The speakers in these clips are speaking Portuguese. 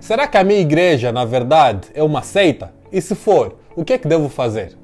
Será que a minha igreja, na verdade, é uma seita? E se for, o que é que devo fazer?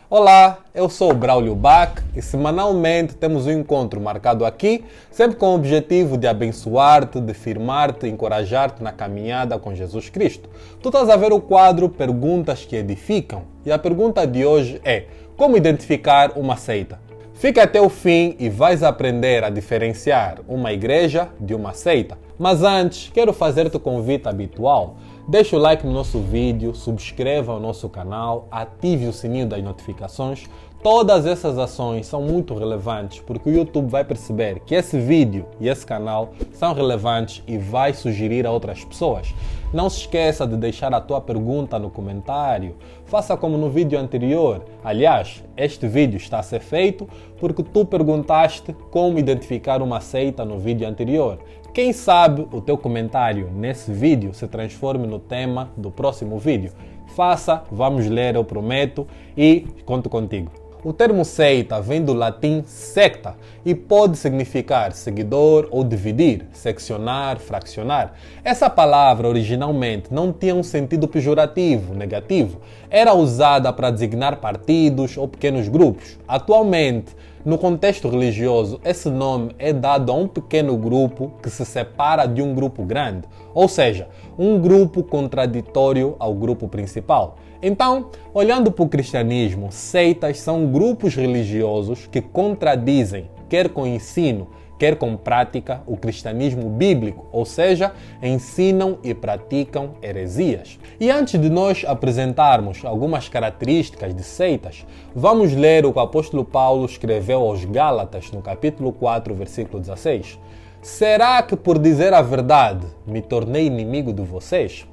Olá, eu sou o Braulio Bach e semanalmente temos um encontro marcado aqui, sempre com o objetivo de abençoar-te, de firmar-te, encorajar-te na caminhada com Jesus Cristo. Tu estás a ver o quadro Perguntas que Edificam e a pergunta de hoje é: como identificar uma seita? Fica até o fim e vais aprender a diferenciar uma igreja de uma seita. Mas antes, quero fazer-te o convite habitual. Deixa o like no nosso vídeo, subscreva o nosso canal, ative o sininho das notificações. Todas essas ações são muito relevantes porque o YouTube vai perceber que esse vídeo e esse canal são relevantes e vai sugerir a outras pessoas. Não se esqueça de deixar a tua pergunta no comentário. Faça como no vídeo anterior. Aliás, este vídeo está a ser feito porque tu perguntaste como identificar uma seita no vídeo anterior. Quem sabe o teu comentário nesse vídeo se transforme no tema do próximo vídeo. Faça, vamos ler, eu prometo, e conto contigo. O termo seita vem do latim secta e pode significar seguidor ou dividir, seccionar, fraccionar. Essa palavra originalmente não tinha um sentido pejorativo, negativo. Era usada para designar partidos ou pequenos grupos. Atualmente, no contexto religioso, esse nome é dado a um pequeno grupo que se separa de um grupo grande, ou seja, um grupo contraditório ao grupo principal. Então, olhando para o cristianismo, seitas são grupos religiosos que contradizem, quer com ensino, quer com prática, o cristianismo bíblico, ou seja, ensinam e praticam heresias. E antes de nós apresentarmos algumas características de seitas, vamos ler o que o apóstolo Paulo escreveu aos Gálatas no capítulo 4, versículo 16. Será que por dizer a verdade me tornei inimigo de vocês?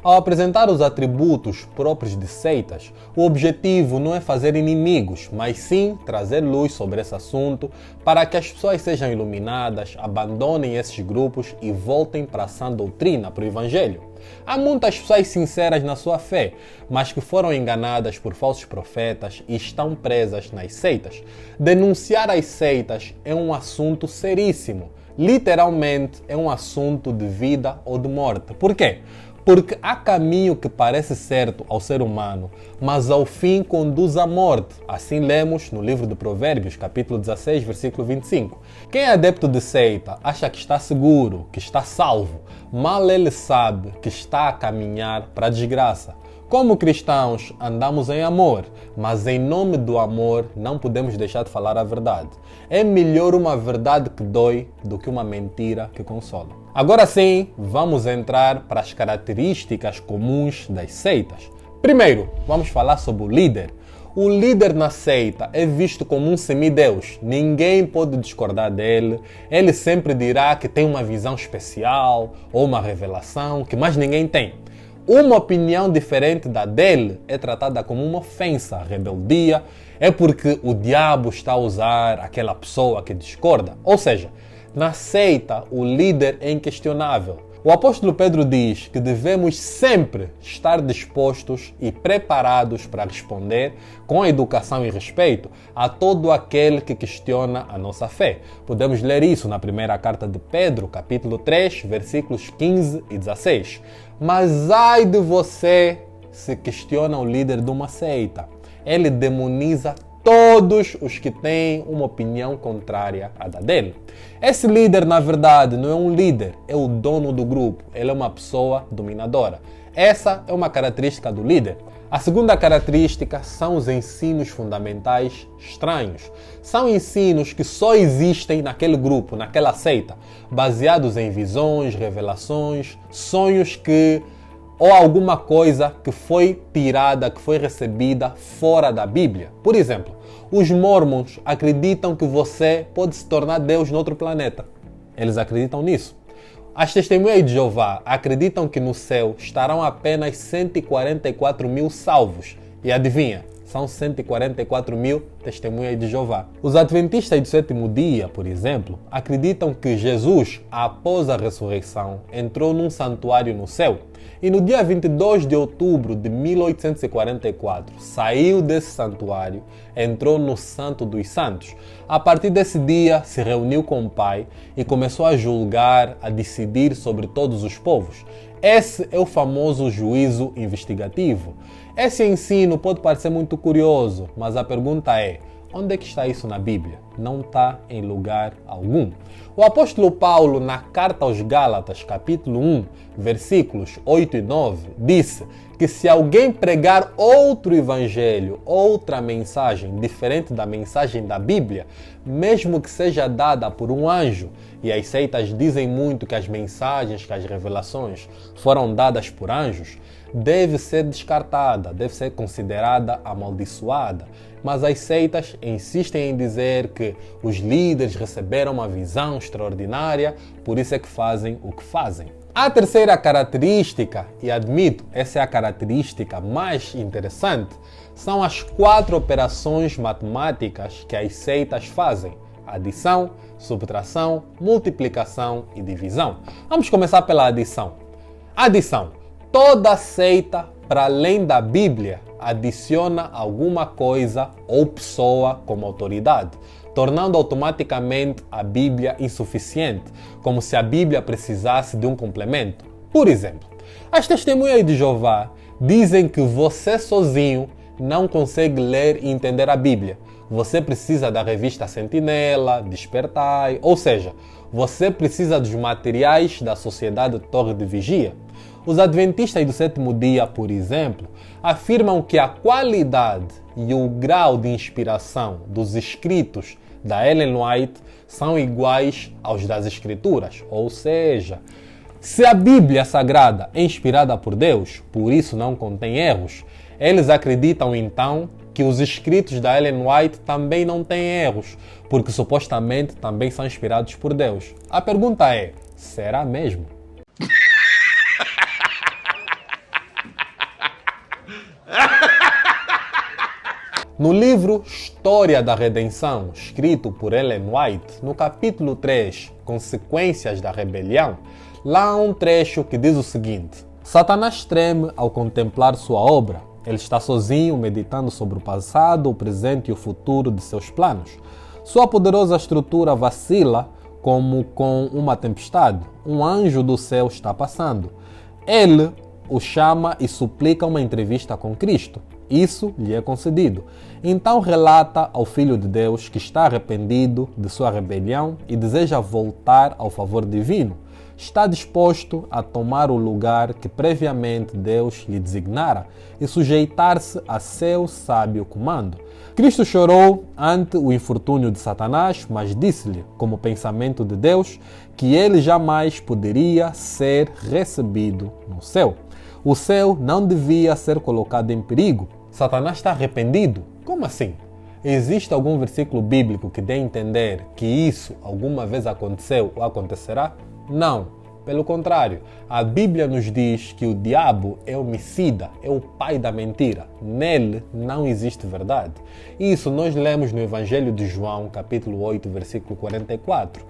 Ao apresentar os atributos próprios de seitas, o objetivo não é fazer inimigos, mas sim trazer luz sobre esse assunto para que as pessoas sejam iluminadas, abandonem esses grupos e voltem para a sã doutrina, para o Evangelho. Há muitas pessoas sinceras na sua fé, mas que foram enganadas por falsos profetas e estão presas nas seitas. Denunciar as seitas é um assunto seríssimo. Literalmente é um assunto de vida ou de morte. Por quê? Porque há caminho que parece certo ao ser humano, mas ao fim conduz à morte. Assim lemos no livro de Provérbios, capítulo 16, versículo 25. Quem é adepto de seita acha que está seguro, que está salvo. Mal ele sabe que está a caminhar para a desgraça. Como cristãos, andamos em amor, mas em nome do amor não podemos deixar de falar a verdade. É melhor uma verdade que dói do que uma mentira que consola. Agora sim, vamos entrar para as características comuns das seitas. Primeiro, vamos falar sobre o líder. O líder na seita é visto como um semideus. Ninguém pode discordar dele. Ele sempre dirá que tem uma visão especial ou uma revelação que mais ninguém tem. Uma opinião diferente da dele é tratada como uma ofensa, rebeldia. É porque o diabo está a usar aquela pessoa que discorda. Ou seja, na seita, o líder é inquestionável. O apóstolo Pedro diz que devemos sempre estar dispostos e preparados para responder com educação e respeito a todo aquele que questiona a nossa fé. Podemos ler isso na primeira carta de Pedro, capítulo 3, versículos 15 e 16. Mas ai de você se questiona o líder de uma seita. Ele demoniza todos os que têm uma opinião contrária à da dele. Esse líder, na verdade, não é um líder, é o dono do grupo. Ele é uma pessoa dominadora. Essa é uma característica do líder. A segunda característica são os ensinos fundamentais estranhos. São ensinos que só existem naquele grupo, naquela seita, baseados em visões, revelações, sonhos ou alguma coisa que foi tirada, que foi recebida fora da Bíblia. Por exemplo, os mormons acreditam que você pode se tornar Deus em outro planeta. Eles acreditam nisso. As testemunhas de Jeová acreditam que no céu estarão apenas 144 mil salvos. E adivinha, são 144 mil testemunhas de Jeová. Os adventistas do sétimo dia, por exemplo, acreditam que Jesus, após a ressurreição, entrou num santuário no céu e no dia 22 de outubro de 1844 saiu desse santuário, entrou no Santo dos Santos. A partir desse dia se reuniu com o Pai e começou a julgar, a decidir sobre todos os povos. Esse é o famoso juízo investigativo. Esse ensino pode parecer muito curioso, mas a pergunta é: onde é que está isso na Bíblia? Não está em lugar algum. O apóstolo Paulo, na carta aos Gálatas, capítulo 1, versículos 8 e 9, disse que se alguém pregar outro evangelho, outra mensagem diferente da mensagem da Bíblia, mesmo que seja dada por um anjo, e as seitas dizem muito que as mensagens, que as revelações foram dadas por anjos, deve ser descartada, deve ser considerada amaldiçoada. Mas as seitas insistem em dizer que os líderes receberam uma visão extraordinária, por isso é que fazem o que fazem. A terceira característica, e admito, essa é a característica mais interessante, são as 4 operações matemáticas que as seitas fazem: adição, subtração, multiplicação e divisão. Vamos começar pela adição. Adição. Toda seita, para além da Bíblia, adiciona alguma coisa ou pessoa como autoridade, tornando automaticamente a Bíblia insuficiente, como se a Bíblia precisasse de um complemento. Por exemplo, as testemunhas de Jeová dizem que você sozinho não consegue ler e entender a Bíblia. Você precisa da revista Sentinela, Despertai, ou seja, você precisa dos materiais da Sociedade Torre de Vigia. Os adventistas do sétimo dia, por exemplo, afirmam que a qualidade e o grau de inspiração dos escritos da Ellen White são iguais aos das Escrituras. Ou seja, se a Bíblia Sagrada é inspirada por Deus, por isso não contém erros, eles acreditam então que os escritos da Ellen White também não têm erros, porque supostamente também são inspirados por Deus. A pergunta é: será mesmo? No livro História da Redenção, escrito por Ellen White, no capítulo 3, Consequências da Rebelião, lá há um trecho que diz o seguinte: Satanás treme ao contemplar sua obra. Ele está sozinho, meditando sobre o passado, o presente e o futuro de seus planos. Sua poderosa estrutura vacila como com uma tempestade. Um anjo do céu está passando. Ele o chama e suplica uma entrevista com Cristo. Isso lhe é concedido. Então relata ao Filho de Deus que está arrependido de sua rebelião e deseja voltar ao favor divino. Está disposto a tomar o lugar que previamente Deus lhe designara e sujeitar-se a seu sábio comando. Cristo chorou ante o infortúnio de Satanás, mas disse-lhe, como pensamento de Deus, que ele jamais poderia ser recebido no céu. O céu não devia ser colocado em perigo. Satanás está arrependido? Como assim? Existe algum versículo bíblico que dê a entender que isso alguma vez aconteceu ou acontecerá? Não. Pelo contrário, a Bíblia nos diz que o diabo é homicida, é o pai da mentira. Nele não existe verdade. Isso nós lemos no Evangelho de João, capítulo 8, versículo 44.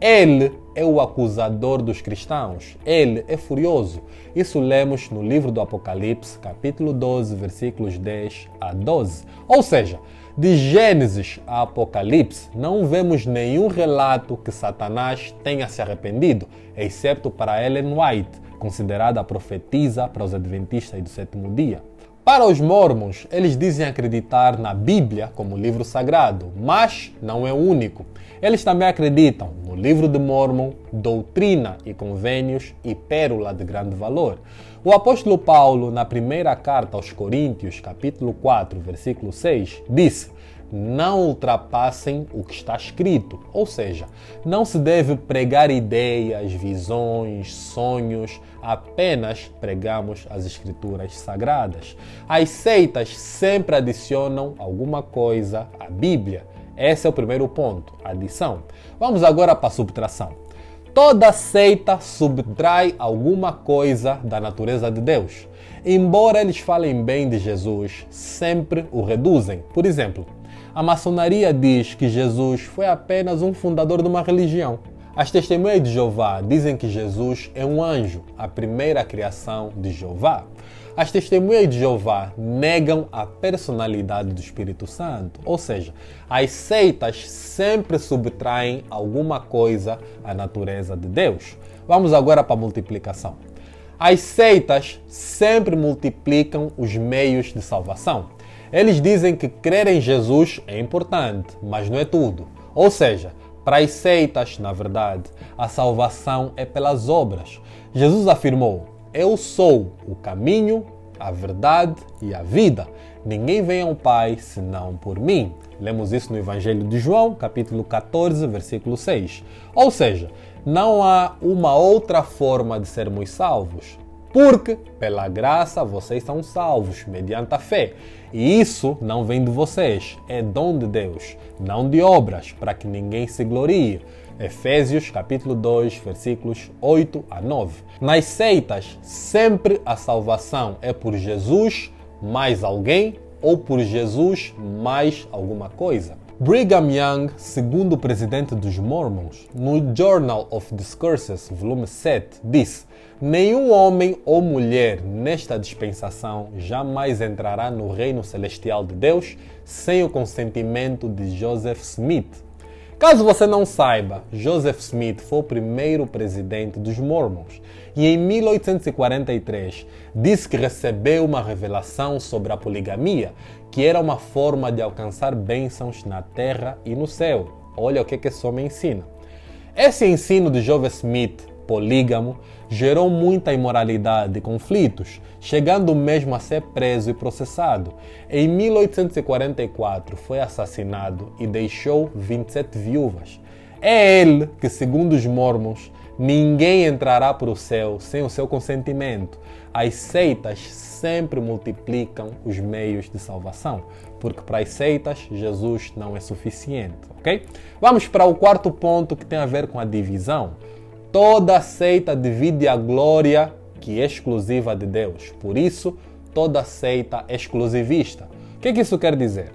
Ele é o acusador dos cristãos. Ele é furioso. Isso lemos no livro do Apocalipse, capítulo 12, versículos 10 a 12. Ou seja, de Gênesis a Apocalipse, não vemos nenhum relato que Satanás tenha se arrependido, exceto para Ellen White, considerada a profetisa para os adventistas do sétimo dia. Para os mormons, eles dizem acreditar na Bíblia como livro sagrado, mas não é o único. Eles também acreditam no livro de Mórmon, Doutrina e Convênios e Pérola de Grande Valor. O apóstolo Paulo, na primeira carta aos Coríntios, capítulo 4, versículo 6, disse: não ultrapassem o que está escrito, ou seja, não se deve pregar ideias, visões, sonhos, apenas pregamos as escrituras sagradas. As seitas sempre adicionam alguma coisa à Bíblia. Esse é o primeiro ponto, adição. Vamos agora para a subtração. Toda seita subtrai alguma coisa da natureza de Deus. Embora eles falem bem de Jesus, sempre o reduzem. Por exemplo, a maçonaria diz que Jesus foi apenas um fundador de uma religião. As testemunhas de Jeová dizem que Jesus é um anjo, a primeira criação de Jeová. As testemunhas de Jeová negam a personalidade do Espírito Santo, ou seja, as seitas sempre subtraem alguma coisa à natureza de Deus. Vamos agora para a multiplicação. As seitas sempre multiplicam os meios de salvação. Eles dizem que crer em Jesus é importante, mas não é tudo. Ou seja, para as seitas, na verdade, a salvação é pelas obras. Jesus afirmou: eu sou o caminho, a verdade e a vida. Ninguém vem ao Pai senão por mim. Lemos isso no Evangelho de João, capítulo 14, versículo 6. Ou seja, não há uma outra forma de sermos salvos. Porque, pela graça, vocês são salvos, mediante a fé. E isso não vem de vocês, é dom de Deus, não de obras, para que ninguém se glorie. Efésios capítulo 2, versículos 8 a 9. Nas seitas, sempre a salvação é por Jesus mais alguém ou por Jesus mais alguma coisa. Brigham Young, segundo presidente dos Mormons, no Journal of Discourses, volume 7, diz: nenhum homem ou mulher nesta dispensação jamais entrará no reino celestial de Deus sem o consentimento de Joseph Smith. Caso você não saiba, Joseph Smith foi o primeiro presidente dos Mormons e em 1843 disse que recebeu uma revelação sobre a poligamia, que era uma forma de alcançar bênçãos na terra e no céu. Olha o que esse homem ensina. Esse ensino de Joseph Smith, polígamo, gerou muita imoralidade e conflitos, chegando mesmo a ser preso e processado. Em 1844 foi assassinado e deixou 27 viúvas. É ele que, segundo os Mormons, ninguém entrará para o céu sem o seu consentimento. As seitas sempre multiplicam os meios de salvação, porque para as seitas Jesus não é suficiente, ok? Vamos para o quarto ponto, que tem a ver com a divisão. Toda seita divide a glória que é exclusiva de Deus. Por isso, toda seita é exclusivista. O que isso quer dizer?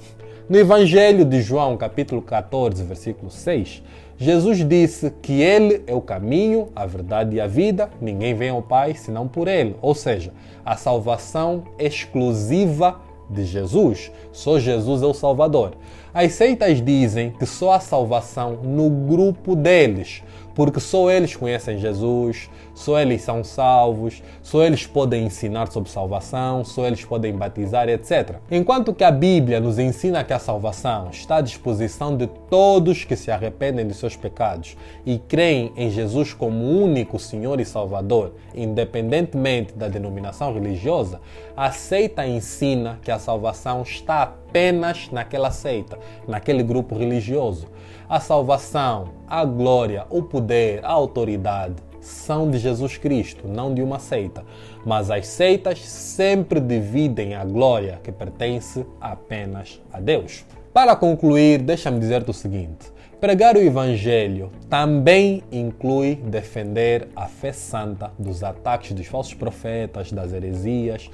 No Evangelho de João, capítulo 14, versículo 6, Jesus disse que Ele é o caminho, a verdade e a vida. Ninguém vem ao Pai senão por Ele. Ou seja, a salvação é exclusiva de Jesus. Só Jesus é o Salvador. As seitas dizem que só há salvação no grupo deles, porque só eles conhecem Jesus, só eles são salvos, só eles podem ensinar sobre salvação, só eles podem batizar, etc. Enquanto que a Bíblia nos ensina que a salvação está à disposição de todos que se arrependem de seus pecados e creem em Jesus como único Senhor e Salvador, independentemente da denominação religiosa, a seita ensina que a salvação está apenas naquela seita, naquele grupo religioso. A salvação, a glória, o poder, a autoridade são de Jesus Cristo, não de uma seita. Mas as seitas sempre dividem a glória que pertence apenas a Deus. Para concluir, deixa-me dizer-te o seguinte: pregar o Evangelho também inclui defender a fé santa dos ataques dos falsos profetas, das heresias,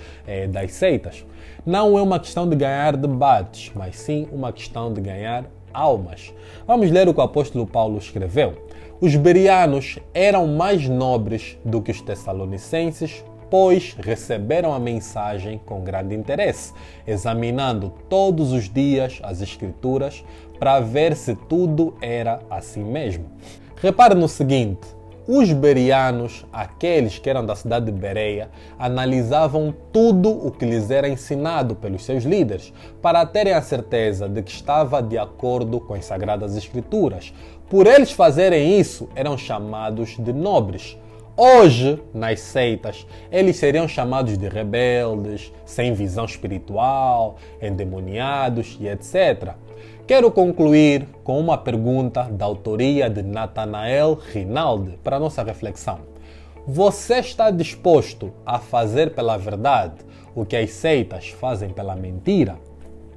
das seitas. Não é uma questão de ganhar debates, mas sim uma questão de ganhar almas. Vamos ler o que o apóstolo Paulo escreveu. Os bereanos eram mais nobres do que os tessalonicenses, pois receberam a mensagem com grande interesse, examinando todos os dias as Escrituras para ver se tudo era assim mesmo. Repare no seguinte: os bereanos, aqueles que eram da cidade de Bereia, analisavam tudo o que lhes era ensinado pelos seus líderes, para terem a certeza de que estava de acordo com as Sagradas Escrituras. Por eles fazerem isso, eram chamados de nobres. Hoje, nas seitas, eles seriam chamados de rebeldes, sem visão espiritual, endemoniados e etc. Quero concluir com uma pergunta da autoria de Nathanael Rinaldi para a nossa reflexão. Você está disposto a fazer pela verdade o que as seitas fazem pela mentira?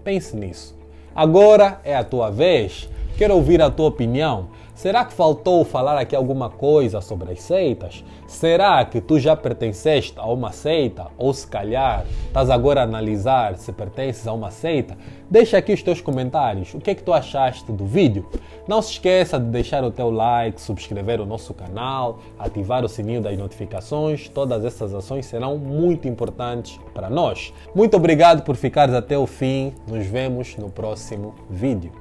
Pense nisso. Agora é a tua vez. Quero ouvir a tua opinião. Será que faltou falar aqui alguma coisa sobre as seitas? Será que tu já pertenceste a uma seita? Ou se calhar estás agora a analisar se pertences a uma seita? Deixa aqui os teus comentários. O que é que tu achaste do vídeo? Não se esqueça de deixar o teu like, subscrever o nosso canal, ativar o sininho das notificações. Todas essas ações serão muito importantes para nós. Muito obrigado por ficares até o fim. Nos vemos no próximo vídeo.